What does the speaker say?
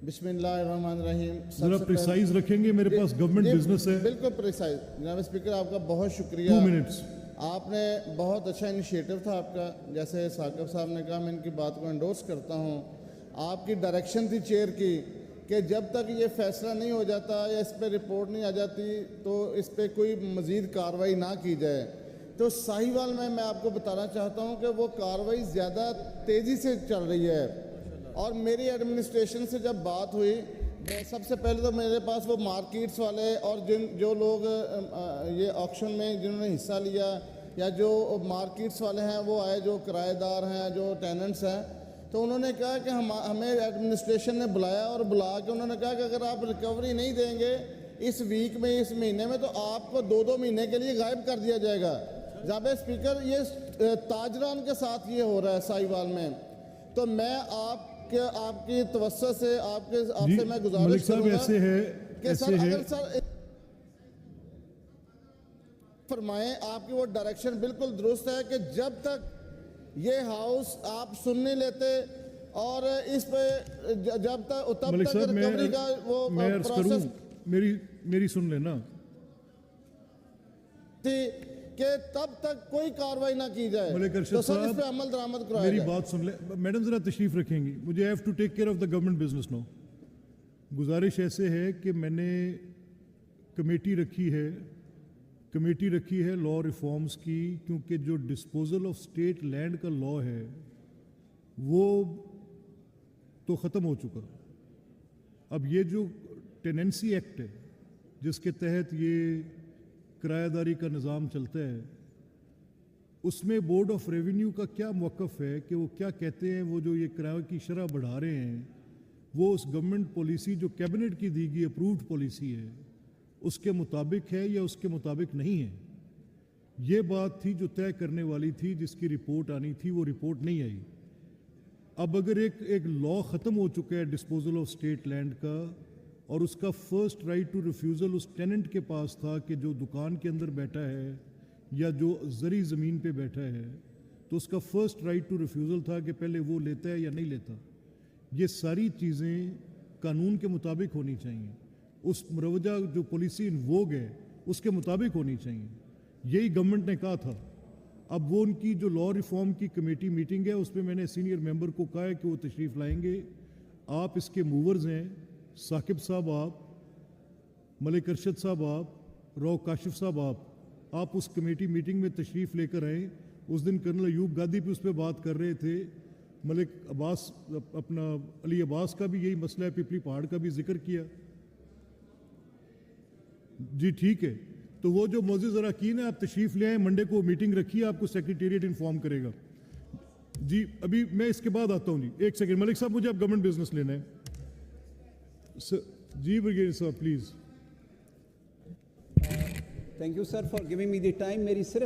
बिस्मिल्लाहिर्रहमानिर्रहीम। जरा प्रिसाइज रखेंगे, मेरे पास गवर्नमेंट बिजनेस है। बिल्कुल प्रिसाइज। जनाब स्पीकर, आपका बहुत शुक्रिया। 2 मिनट्स। आपने बहुत अच्छा इनिशिएटिव था आपका। जैसे साकिब साहब ने कहा, मैं इनकी बात को एंडोर्स करता हूँ। आपकी डायरेक्शन थी चेयर की कि जब तक ये फैसला नहीं हो जाता या इस पर रिपोर्ट नहीं आ जाती तो इस पर कोई मज़ीद कार्रवाई ना की जाए। तो साहिवाल में मैं आपको बताना चाहता हूँ कि वो कार्रवाई ज़्यादा तेज़ी से चल रही है। और मेरी एडमिनिस्ट्रेशन से जब बात हुई, सबसे पहले तो मेरे पास वो मार्केट्स वाले और जो लोग ये ऑक्शन में जिन्होंने हिस्सा लिया या जो मार्केट्स वाले हैं वो आए, जो किराएदार हैं, जो टेनेंट्स हैं, तो उन्होंने कहा कि हमें एडमिनिस्ट्रेशन ने बुलाया और बुला के उन्होंने कहा कि अगर आप रिकवरी नहीं देंगे इस वीक में, इस महीने में, तो आपको 2-2 महीने के लिए गायब कर दिया जाएगा। जनाब स्पीकर, ये ताजरान के साथ ये हो रहा है साहिवाल में। तो मैं आपकी तवज्जो से आपसे मैं गुजारिश करूंगा ऐसे है कि सर अगर सर फरमाएं, आपकी वो डायरेक्शन बिल्कुल दुरुस्त है कि जब तक ये हाउस आप सुन नहीं लेते और इस पे जब तक तब तक रिकवरी का वो प्रोसेस मेरी सुन लेना कि तब तक कोई कार्रवाई ना की जाए, तो सर इस पे अमल दरामद कराया मेरी जाए। बात सुन ले मैडम, जरा तशरीफ रखेंगी। मुझे have to take care of the government business no. गुजारिश ऐसे है कि मैंने कमेटी रखी है लॉ रिफॉर्म्स की, क्योंकि जो डिस्पोजल ऑफ स्टेट लैंड का लॉ है वो तो ख़त्म हो चुका। अब ये जो टेनेंसी एक्ट है जिसके तहत ये किराएदारी का निज़ाम चलता है, उसमें बोर्ड ऑफ रेवेन्यू का क्या मौक़िफ़ है कि वो क्या कहते हैं, वो जो ये किराए की शरह बढ़ा रहे हैं वो उस गवर्नमेंट पॉलिसी जो कैबिनेट की दी गई अप्रूव्ड पॉलिसी है उसके मुताबिक है या उसके मुताबिक नहीं है। ये बात थी जो तय करने वाली थी, जिसकी रिपोर्ट आनी थी, वो रिपोर्ट नहीं आई। अब अगर एक लॉ ख़त्म हो चुका है डिस्पोजल ऑफ स्टेट लैंड का, और उसका फर्स्ट राइट टू रिफ्यूज़ल उस टेनेंट के पास था कि जो दुकान के अंदर बैठा है या जो ज़री ज़मीन पे बैठा है, तो उसका फर्स्ट राइट टू रिफ्यूज़ल था कि पहले वो लेता है या नहीं लेता। ये सारी चीज़ें कानून के मुताबिक होनी चाहिए, उस मुरवजा जो पॉलिसी इन्वोग है उसके मुताबिक होनी चाहिए। यही गवर्नमेंट ने कहा था। अब वो उनकी जो लॉ रिफॉर्म की कमेटी मीटिंग है, उस पर मैंने सीनियर मेंबर को कहा है कि वो तशरीफ़ लाएंगे। आप इसके मूवर्स हैं, साकिब साहब आप, मलिक अरशद साहब आप, रौ काशिफ साहब आप उस कमेटी मीटिंग में तशरीफ़ लेकर आए। उस दिन कर्नल अयूब गादी भी उस पर बात कर रहे थे। मलिक अब्बास, अपना अली अब्बास का भी यही मसला है, पिपली पहाड़ का भी जिक्र किया। जी ठीक है, तो वो जो मोअज़्ज़िज़ अरकान है, आप तशरीफ़ ले आए, मंडे को मीटिंग रखिए, आपको सेक्रेटेरिएट इन्फॉर्म करेगा। जी अभी मैं इसके बाद आता हूँ। जी एक सेकेंड मलिक साहब, मुझे अब गवर्नमेंट बिजनेस लेना है। जी ब्रिगेडियर साहब please. Thank you sir for giving me the time. मेरी सिर्फ